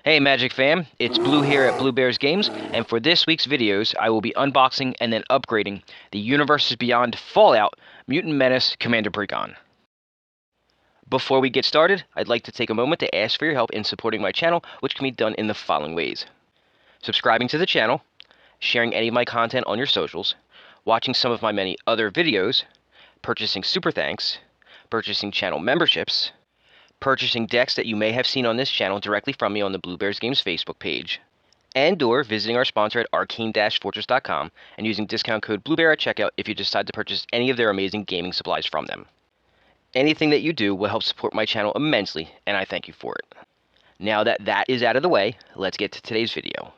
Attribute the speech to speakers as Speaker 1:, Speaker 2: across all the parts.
Speaker 1: Hey Magic fam, it's Blue here at Blue Bears Games, and for this week's videos, I will be unboxing and then upgrading the Universes Beyond Fallout Mutant Menace Commander precon. Before we get started, I'd like to take a moment to ask for your help in supporting my channel, which can be done in the following ways. Subscribing to the channel, sharing any of my content on your socials, watching some of my many other videos, purchasing super thanks, purchasing channel memberships, purchasing decks that you may have seen on this channel directly from me on the Blue Bears Games Facebook page, and/or visiting our sponsor at arcane-fortress.com and using discount code BlueBear at checkout if you decide to purchase any of their amazing gaming supplies from them. Anything that you do will help support my channel immensely, and I thank you for it. Now that that is out of the way, let's get to today's video.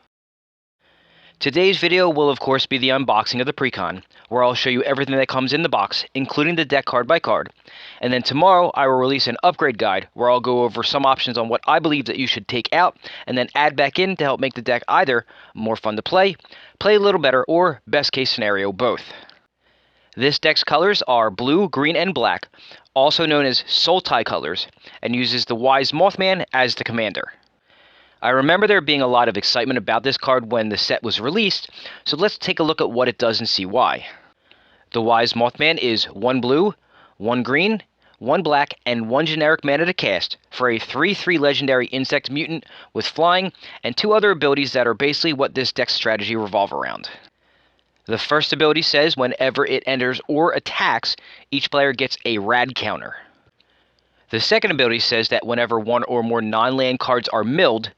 Speaker 1: Today's video will of course be the unboxing of the precon, where I'll show you everything that comes in the box, including the deck card by card, and then tomorrow I will release an upgrade guide where I'll go over some options on what I believe that you should take out and then add back in to help make the deck either more fun to play a little better, or best case scenario, both. This deck's colors are blue, green, and black, also known as Soul Tie colors, and uses the Wise Morhman as the commander. I remember there being a lot of excitement about this card when the set was released, so let's take a look at what it does and see why. The Wise Morhman is 1 blue, 1 green, 1 black, and 1 generic mana to cast for a 3/3 legendary insect mutant with flying and 2 other abilities that are basically what this deck's strategy revolve around. The first ability says whenever it enters or attacks, each player gets a rad counter. The second ability says that whenever 1 or more non-land cards are milled,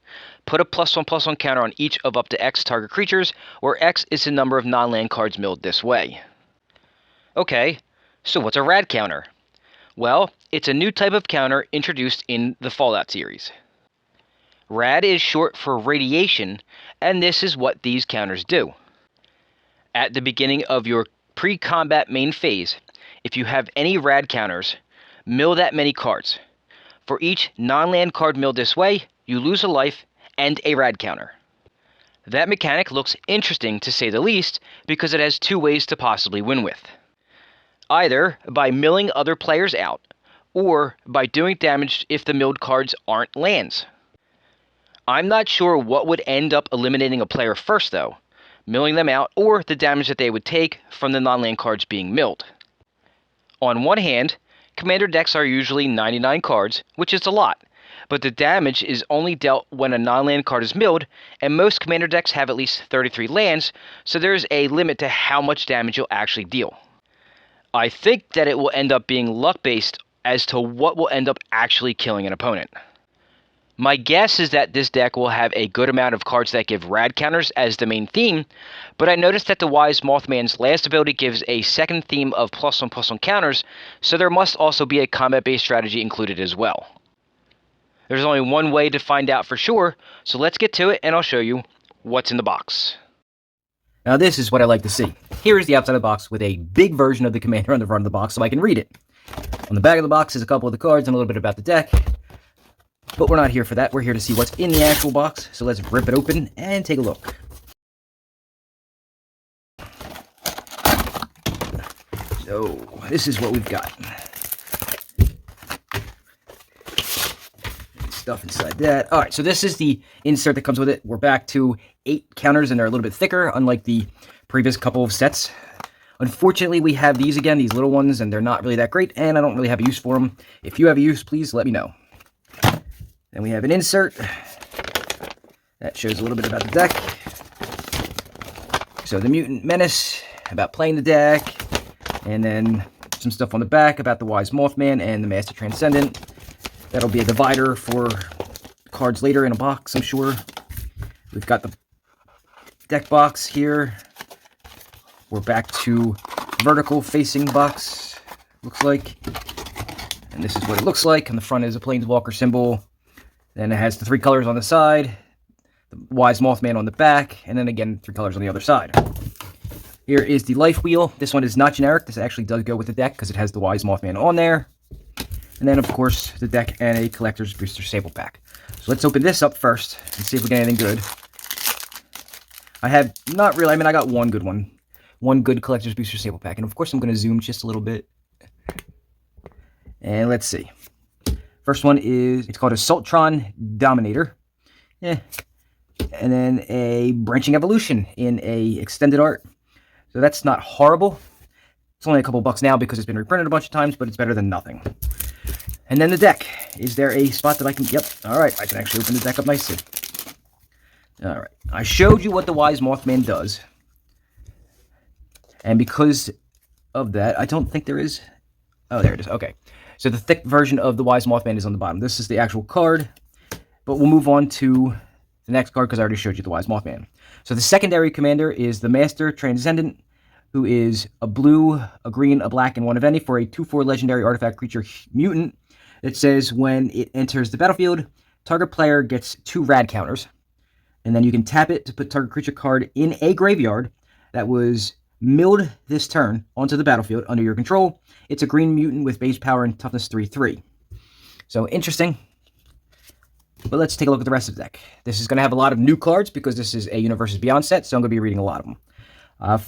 Speaker 1: put a +1/+1 counter on each of up to X target creatures, where X is the number of non-land cards milled this way. Okay, so what's a rad counter? Well, it's a new type of counter introduced in the Fallout series. Rad is short for radiation, and this is what these counters do. At the beginning of your pre-combat main phase, if you have any rad counters, mill that many cards. For each non-land card milled this way, you lose a life and a rad counter. That mechanic looks interesting to say the least, because it has 2 ways to possibly win with. Either by milling other players out, or by doing damage if the milled cards aren't lands. I'm not sure what would end up eliminating a player first though, milling them out or the damage that they would take from the non-land cards being milled. On one hand, Commander decks are usually 99 cards, which is a lot, but the damage is only dealt when a non-land card is milled, and most Commander decks have at least 33 lands, so there's a limit to how much damage you'll actually deal. I think that it will end up being luck-based as to what will end up actually killing an opponent. My guess is that this deck will have a good amount of cards that give rad counters as the main theme, but I noticed that the Wise Morhman's last ability gives a second theme of +1/+1 counters, so there must also be a combat-based strategy included as well. There's only one way to find out for sure, so let's get to it and I'll show you what's in the box.
Speaker 2: Now this is what I like to see. Here is the outside of the box with a big version of the commander on the front of the box so I can read it. On the back of the box is a couple of the cards and a little bit about the deck. But we're not here for that. We're here to see what's in the actual box. So let's rip it open and take a look. So this is what we've got. Stuff inside that. Alright, so this is the insert that comes with it. We're back to 8 counters and they're a little bit thicker, unlike the previous couple of sets. Unfortunately, we have these again, these little ones, and they're not really that great, and I don't really have a use for them. If you have a use, please let me know. Then we have an insert that shows a little bit about the deck. So the Mutant Menace, about playing the deck, and then some stuff on the back about the Wise Morhman and the Master Transcendent. That'll be a divider for cards later in a box, I'm sure. We've got the deck box here. We're back to vertical facing box, looks like. And this is what it looks like. On the front is a Planeswalker symbol. Then it has the 3 colors on the side, the Wise Morhman on the back, and then again 3 colors on the other side. Here is the life wheel. This one is not generic. This actually does go with the deck because it has the Wise Morhman on there. And then of course the deck and a collector's booster sample pack. So let's open this up first and see if we get anything good. I have not really, I got one good one. One good collector's booster sample pack. And of course I'm going to zoom just a little bit. And let's see. First one is, it's called a Sultron Dominator. And then a Branching Evolution in a extended art. So that's not horrible. It's only a couple bucks now because it's been reprinted a bunch of times, but it's better than nothing. And then the deck. Is there a spot that I can... Yep. All right. I can actually open the deck up nicely. All right. I showed you what the Wise Morhman does. And because of that, I don't think there is... Oh, there it is. Okay. So the thick version of the Wise Morhman is on the bottom. This is the actual card. But we'll move on to the next card because I already showed you the Wise Morhman. So the secondary commander is the Master Transcendent, who is a blue, a green, a black, and one of any for a 2/4 legendary artifact creature mutant. It says when it enters the battlefield, target player gets 2 rad counters. And then you can tap it to put target creature card in a graveyard that was milled this turn onto the battlefield under your control. It's a green mutant with base power and toughness 3/3. So interesting. But let's take a look at the rest of the deck. This is going to have a lot of new cards because this is a Universes Beyond set, so I'm going to be reading a lot of them.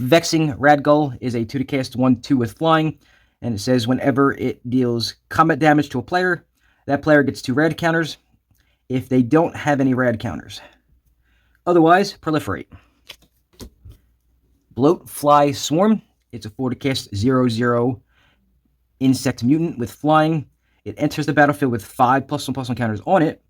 Speaker 2: Vexing Radgull is a 2-cast 1/2 with flying, and it says whenever it deals combat damage to a player, that player gets 2 rad counters if they don't have any rad counters. Otherwise, proliferate. Bloat Fly Swarm. It's a 4-cast 0/0 insect mutant with flying. It enters the battlefield with 5 +1/+1 counters on it.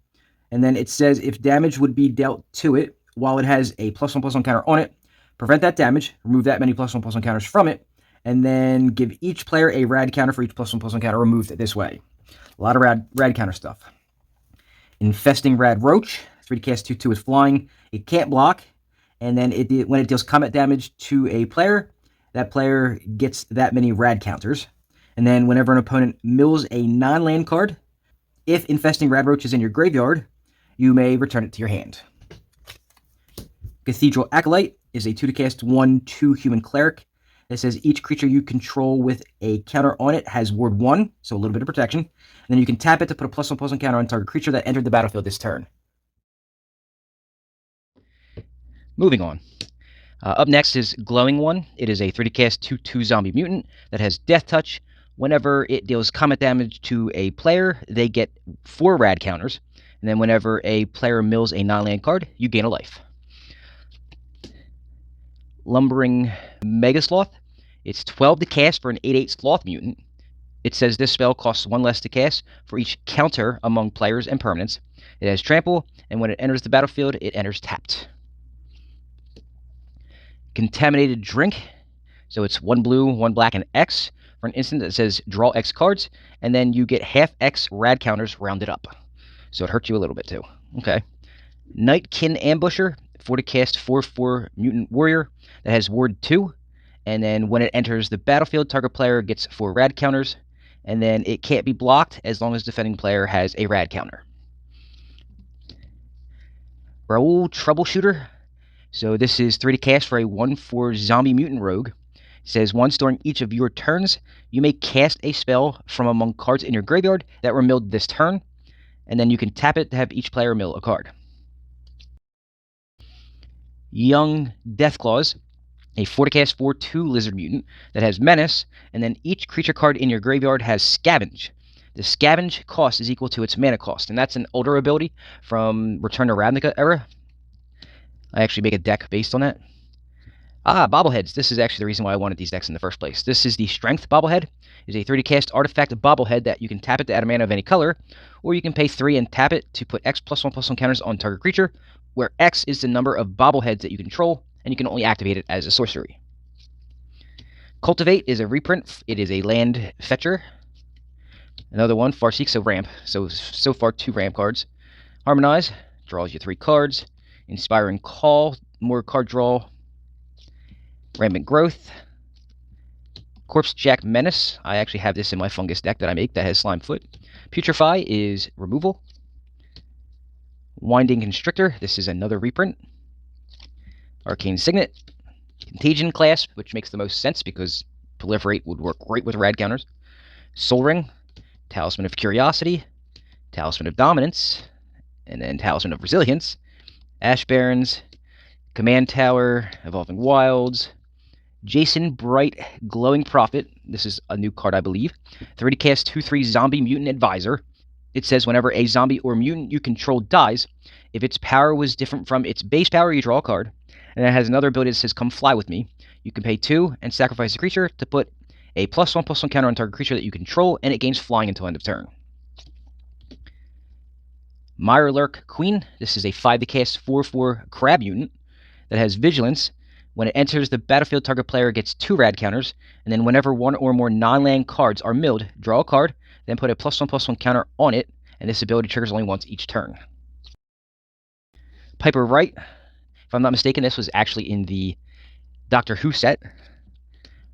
Speaker 2: And then it says if damage would be dealt to it while it has a +1/+1 counter on it, prevent that damage, remove that many +1/+1 counters from it, and then give each player a rad counter for each +1/+1 counter removed this way. A lot of rad counter stuff. Infesting Rad Roach, 3-cast 2/2 with flying. It can't block, and then when it deals combat damage to a player, that player gets that many rad counters. And then whenever an opponent mills a non-land card, if Infesting Rad Roach is in your graveyard, you may return it to your hand. Cathedral Acolyte is a 2-cast 1/2 human cleric. It says each creature you control with a counter on it has ward 1, so a little bit of protection. And then you can tap it to put a +1/+1 counter on target creature that entered the battlefield this turn. Moving on. Up next is Glowing One. It is a 3-cast 2/2 zombie mutant that has Death Touch. Whenever it deals combat damage to a player, they get 4 rad counters. And then whenever a player mills a non-land card, you gain a life. Lumbering Megasloth. It's 12 to cast for an 8/8 Sloth mutant. It says this spell costs 1 less to cast for each counter among players and permanents. It has Trample, and when it enters the battlefield, it enters tapped. Contaminated Drink. So it's 1 blue, 1 black, and X. For an instant that says draw X cards, and then you get half X rad counters rounded up. So it hurts you a little bit too. Okay. Nightkin Ambusher, 4-cast 4/4 mutant warrior that has ward 2. And then when it enters the battlefield, target player gets 4 rad counters. And then it can't be blocked as long as defending player has a rad counter. Raoul Troubleshooter. So this is 3-cast for a 1/4 zombie mutant rogue. It says once during each of your turns, you may cast a spell from among cards in your graveyard that were milled this turn, and then you can tap it to have each player mill a card. Young Deathclaws, a 4-cast 4/2 lizard mutant that has Menace, and then each creature card in your graveyard has Scavenge. The Scavenge cost is equal to its mana cost, and that's an older ability from Return to Ravnica era. I actually make a deck based on that. Bobbleheads. This is actually the reason why I wanted these decks in the first place. This is the Strength Bobblehead. It is a 3-cast artifact Bobblehead that you can tap it to add a mana of any color, or you can pay 3 and tap it to put X +1/+1 counters on target creature, where X is the number of Bobbleheads that you control, and you can only activate it as a sorcery. Cultivate is a reprint. It is a land fetcher. Another one, Farseek, so ramp. So far 2 ramp cards. Harmonize, draws you 3 cards. Inspiring Call, more card draw. Rampant Growth. Corpse Jack Menace. I actually have this in my fungus deck that I make that has Slime Foot. Putrefy is removal. Winding Constrictor. This is another reprint. Arcane Signet. Contagion Clasp, which makes the most sense because Proliferate would work great with rad counters. Soul Ring. Talisman of Curiosity. Talisman of Dominance. And then Talisman of Resilience. Ash Barrens. Command Tower. Evolving Wilds. Jason Bright Glowing Prophet. This is a new card, I believe. 3-cast 2/3 Zombie Mutant Advisor. It says whenever a zombie or mutant you control dies, If its power was different from its base power, you draw a card. And it has another ability that says, come fly with me. You can pay 2 and sacrifice a creature to put a +1/+1 counter on target creature that you control, and it gains flying until end of turn. Mirelurk Queen. This is a 5 to cast 4/4 crab mutant that has vigilance. When it enters the battlefield, target player gets 2 rad counters, and then whenever one or more non-land cards are milled, draw a card, then put a +1/+1 counter on it, and this ability triggers only once each turn. Piper Wright. If I'm not mistaken, this was actually in the Doctor Who set.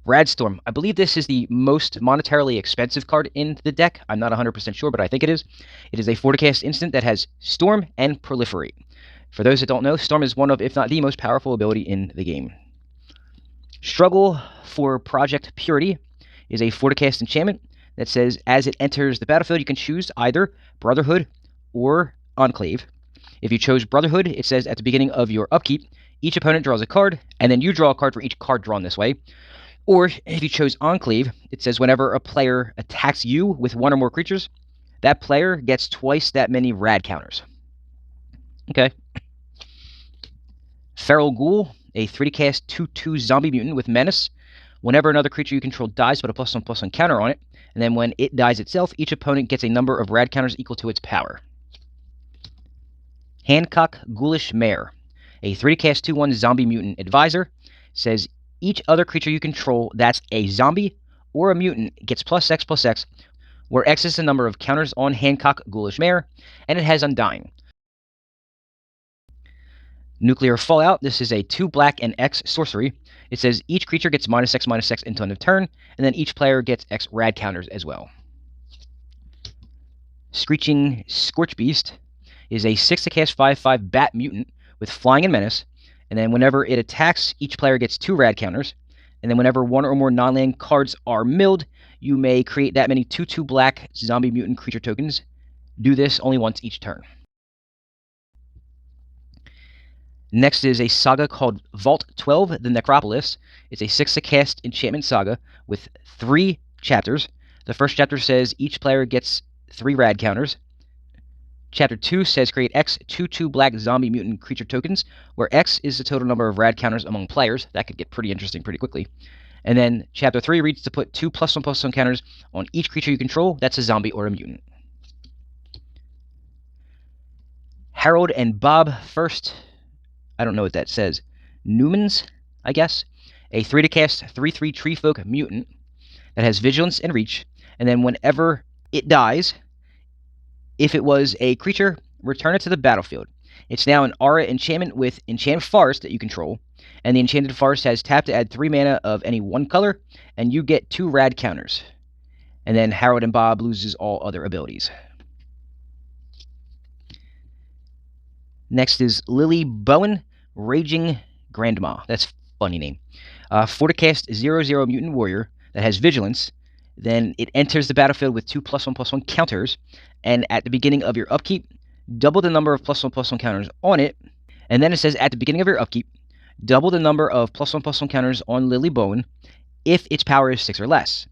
Speaker 2: Radstorm. I believe this is the most monetarily expensive card in the deck. I'm not 100% sure, but I think it is. It is a 4 to cast instant that has Storm and Proliferate. For those that don't know, Storm is one of, if not the most powerful ability in the game. Struggle for Project Purity is a 4 to cast enchantment that says as it enters the battlefield, you can choose either Brotherhood or Enclave. If you chose Brotherhood, it says at the beginning of your upkeep, each opponent draws a card, and then you draw a card for each card drawn this way. Or if you chose Enclave, it says whenever a player attacks you with 1 or more creatures, that player gets twice that many rad counters. Okay. Feral Ghoul, a 3 to cast 2/2 zombie mutant with menace. Whenever another creature you control dies, put a +1/+1 counter on it, and then when it dies itself, each opponent gets a number of rad counters equal to its power. Hancock Ghoulish Mare, a 3 to cast 2/1 zombie mutant advisor, says each other creature you control that's a zombie or a mutant gets +X/+X, where X is the number of counters on Hancock Ghoulish Mare, and it has Undying. Nuclear Fallout. This is a 2 black and X sorcery. It says each creature gets -X/-X until end of turn, and then each player gets X rad counters as well. Screeching Scorchbeast is a 6 to cast 5/5 bat mutant with flying and menace, and then whenever it attacks, each player gets 2 rad counters, and then whenever 1 or more non-land cards are milled, you may create that many 2/2 black zombie mutant creature tokens. Do this only once each turn. Next is a saga called Vault 12, The Necropolis. It's a 6 to cast enchantment saga with 3 chapters. The first chapter says each player gets 3 rad counters. Chapter 2 says create X 2/2 black zombie mutant creature tokens, where X is the total number of rad counters among players. That could get pretty interesting pretty quickly. And then Chapter 3 reads to put 2 +1/+1 counters on each creature you control that's a zombie or a mutant. Harold and Bob First. I don't know what that says. Newmans, I guess. A 3 to cast 3/3 Treefolk mutant that has vigilance and reach, and then whenever it dies, if it was a creature, return it to the battlefield. It's now an aura enchantment with Enchant Forest that you control, and the Enchanted Forest has tap to add 3 mana of any 1 color, and you get 2 rad counters. And then Harold and Bob loses all other abilities. Next is Lily Bowen, Raging Grandma. That's a funny name. 4 to cast 0/0 mutant warrior that has vigilance. Then it enters the battlefield with 2 +1/+1 counters, and at the beginning of your upkeep, double the number of +1/+1 counters on it. And then it says at the beginning of your upkeep, double the number of +1/+1 counters on Lily Bowen if its power is 6 or less.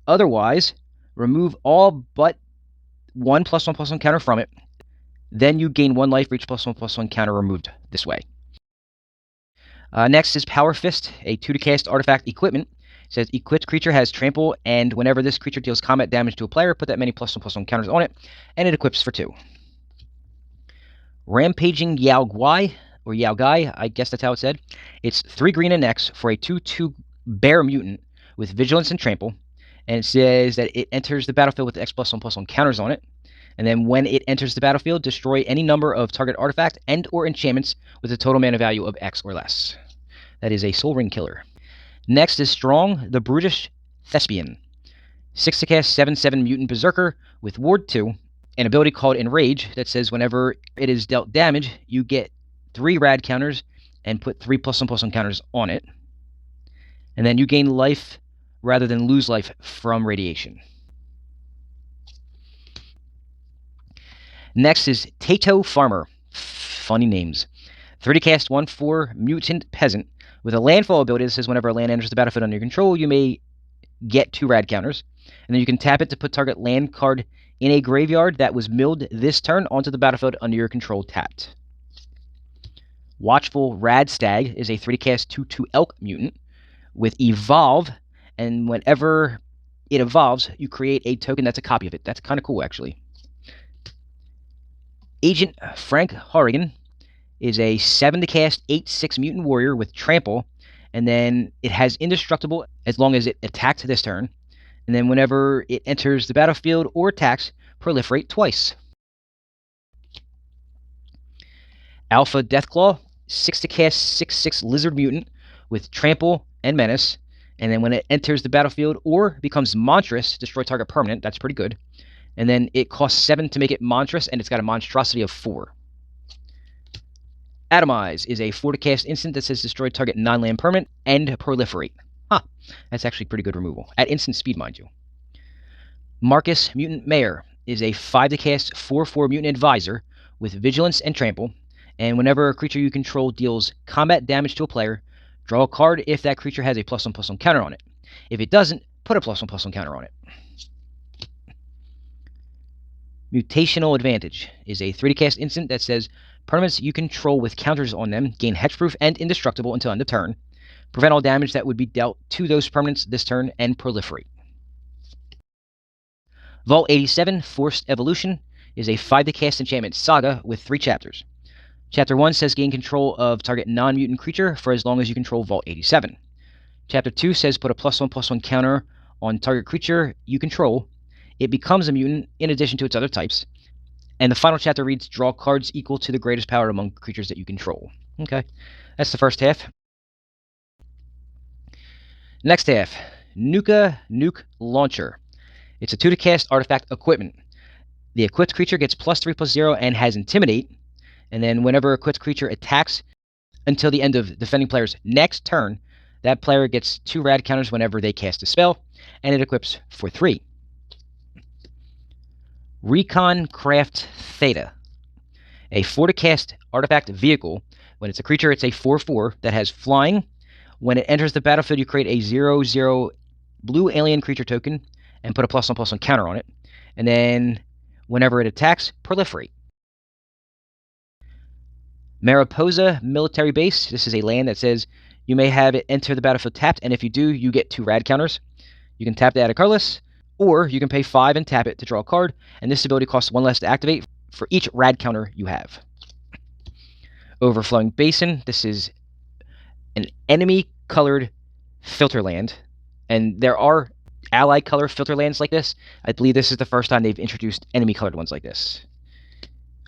Speaker 2: Otherwise, remove all but 1 +1/+1 counter from it. Then you gain 1 life for each +1/+1 counter removed this way. Next is Power Fist, a 2 to cast artifact equipment. It says equipped creature has trample, and whenever this creature deals combat damage to a player, put that many +1/+1 counters on it, and it equips for 2. Rampaging Yao Guai, or Yao Gai, I guess that's how it's said. It's 3 green and X for a 2/2 bear mutant with vigilance and trample, and it says that it enters the battlefield with X +1/+1 counters on it. And then when it enters the battlefield, destroy any number of target artifact and or enchantments with a total mana value of X or less. That is a Soul Ring killer. Next is Strong, the Brutish Thespian. 6 to cast 7/7 mutant berserker with ward 2, an ability called Enrage that says whenever it is dealt damage, you get 3 rad counters and put 3 +1/+1 counters on it. And then you gain life rather than lose life from radiation. Next is Tato Farmer. Funny names. 3 to cast 1/4 mutant peasant with a landfall ability that says whenever a land enters the battlefield under your control, you may get 2 rad counters. And then you can tap it to put target land card
Speaker 1: in a graveyard that was milled this turn onto the battlefield under your control tapped. Watchful Radstag is a 3-cast 2/2 elk mutant with Evolve, and whenever it evolves, you create a token that's a copy of it. That's kind of cool, actually. Agent Frank Horrigan is a 7-cast 8/6 mutant warrior with Trample, and then it has Indestructible as long as it attacks this turn, and then whenever it enters the battlefield or attacks, proliferate twice. Alpha Deathclaw, 6-cast 6/6 lizard mutant with Trample and Menace, and then when it enters the battlefield or becomes monstrous, destroy target permanent. That's pretty good. And then it costs 7 to make it monstrous, and it's got a monstrosity of 4. Atomize is a 4-cast instant that says destroy target non-land permanent and proliferate. Huh, that's actually pretty good removal. At instant speed, mind you. Marcus Mutant Mayor is a 5-cast 4/4 mutant advisor with Vigilance and Trample, and whenever a creature you control deals combat damage to a player, draw a card if that creature has a +1/+1 counter on it. If it doesn't, put a +1/+1 counter on it. Mutational Advantage is a 3-cast instant that says permanents you control with counters on them gain hexproof and indestructible until end of turn. Prevent all damage that would be dealt to those permanents this turn and proliferate. Vault 87 Forced Evolution is a 5-cast enchantment saga with 3 chapters. Chapter 1 says gain control of target non-mutant creature for as long as you control Vault 87. Chapter 2 says put a +1/+1 counter on target creature you control. It becomes a mutant in addition to its other types. And the final chapter reads, draw cards equal to the greatest power among creatures that you control. Okay, that's the first half. Next half, Nuka Nuke Launcher. It's a 2-cast artifact equipment. The equipped creature gets +3/+0 and has Intimidate. And then whenever a equipped creature attacks until the end of defending player's next turn, that player gets 2 rad counters whenever they cast a spell, and it equips for 3. Recon Craft Theta, a 4-cast artifact vehicle. When it's a creature, it's a 4/4 that has flying. When it enters the battlefield, you create a 0/0 blue alien creature token and put a +1/+1 counter on it. And then whenever it attacks, proliferate. Mariposa Military Base. This is a land that says you may have it enter the battlefield tapped, and if you do, you get 2 rad counters. You can tap that at colorless, or you can pay 5 and tap it to draw a card, and this ability costs 1 less to activate for each rad counter you have. Overflowing Basin. This is an enemy-colored filter land, and there are ally color filter lands like this. I believe this is the first time they've introduced enemy-colored ones like this.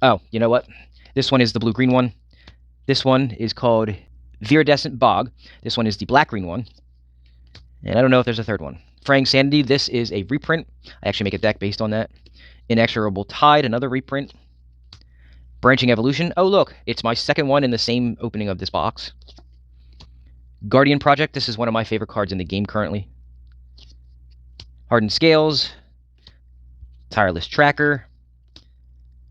Speaker 1: Oh, you know what? This one is the blue-green one. This one is called Viridescent Bog. This one is the black-green one. And I don't know if there's a third one. Fraying Sanity, this is a reprint. I actually make a deck based on that. Inexorable Tide, another reprint. Branching Evolution. Oh, look, it's my second one in the same opening of this box. Guardian Project, this is one of my favorite cards in the game currently. Hardened Scales. Tireless Tracker.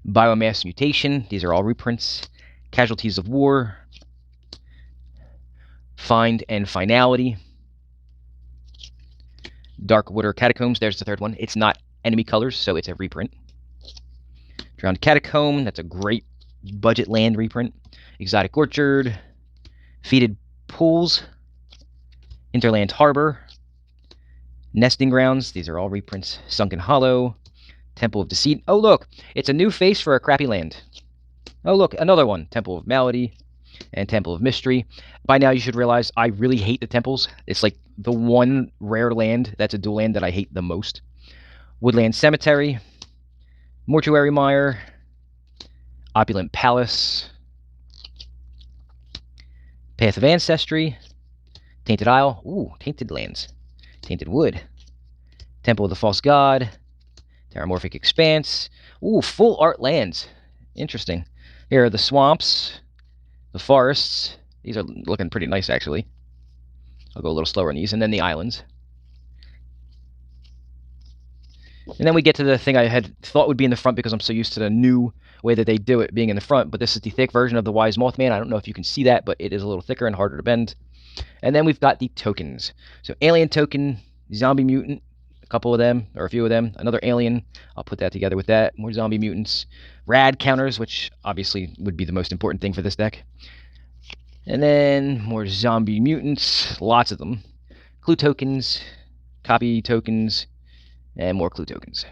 Speaker 1: Biomass Mutation, these are all reprints. Casualties of War. Find and Finality. Darkwater Catacombs, there's the third one. It's not enemy colors, so it's a reprint. Drowned Catacomb, that's a great budget land reprint. Exotic Orchard. Fetid Pools. Interland Harbor. Nesting Grounds, these are all reprints. Sunken Hollow. Temple of Deceit. Oh, look, it's a new face for a crappy land. Oh, look, another one. Temple of Malady and Temple of Mystery. By now, you should realize I really hate the temples. It's like the one rare land that's a dual land that I hate the most. Woodland Cemetery. Mortuary Mire. Opulent Palace. Path of Ancestry. Tainted Isle. Ooh, Tainted Lands. Tainted Wood. Temple of the False God. Terramorphic Expanse. Ooh, full art lands. Interesting. Here are the swamps. The forests. These are looking pretty nice, actually. I'll go a little slower on these. And then the islands. And then we get to the thing I had thought would be in the front because I'm so used to the new way that they do it being in the front. But this is the thick version of the Wise Morhman. I don't know if you can see that, but it is a little thicker and harder to bend. And then we've got the tokens. So Alien Token, Zombie Mutant,
Speaker 2: couple of them, or a few of them. Another alien, I'll put that together with that. More zombie mutants. Rad counters, which obviously would be the most important thing for this deck. And then more zombie mutants, lots of them. Clue tokens, copy tokens, and more clue tokens.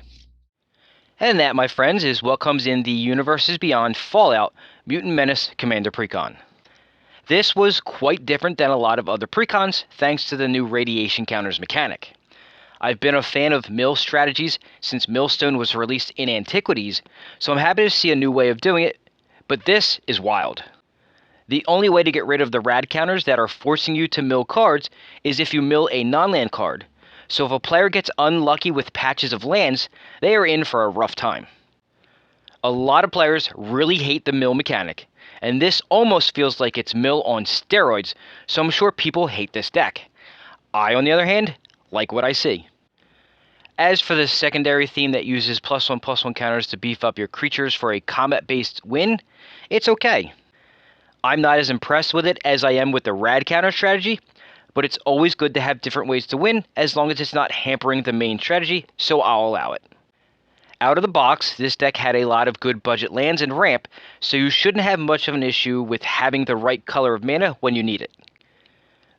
Speaker 1: And that, my friends, is what comes in the Universes Beyond Fallout Mutant Menace Commander precon. This was quite different than a lot of other precons thanks to the new radiation counters mechanic. I've been a fan of mill strategies since Millstone was released in Antiquities, so I'm happy to see a new way of doing it, but this is wild. The only way to get rid of the rad counters that are forcing you to mill cards is if you mill a non-land card. So if a player gets unlucky with patches of lands, they are in for a rough time. A lot of players really hate the mill mechanic, and this almost feels like it's mill on steroids, so I'm sure people hate this deck. I, on the other hand, like what I see. As for the secondary theme that uses +1/+1 counters to beef up your creatures for a combat-based win, it's okay. I'm not as impressed with it as I am with the rad counter strategy, but it's always good to have different ways to win as long as it's not hampering the main strategy, so I'll allow it. Out of the box, this deck had a lot of good budget lands and ramp, so you shouldn't have much of an issue with having the right color of mana when you need it.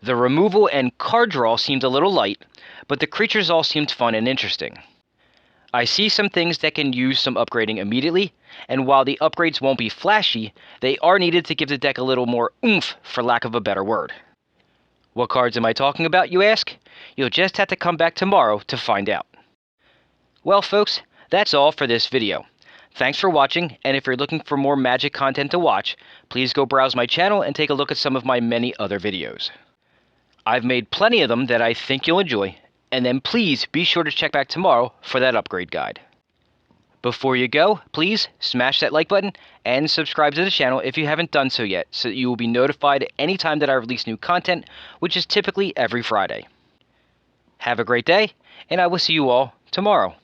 Speaker 1: The removal and card draw seemed a little light, but the creatures all seemed fun and interesting. I see some things that can use some upgrading immediately, and while the upgrades won't be flashy, they are needed to give the deck a little more oomph, for lack of a better word. What cards am I talking about, you ask? You'll just have to come back tomorrow to find out. Well, folks, that's all for this video. Thanks for watching, and if you're looking for more Magic content to watch, please go browse my channel and take a look at some of my many other videos. I've made plenty of them that I think you'll enjoy, and then please be sure to check back tomorrow for that upgrade guide. Before you go, please smash that like button and subscribe to the channel if you haven't done so yet, so that you will be notified anytime that I release new content, which is typically every Friday. Have a great day, and I will see you all tomorrow.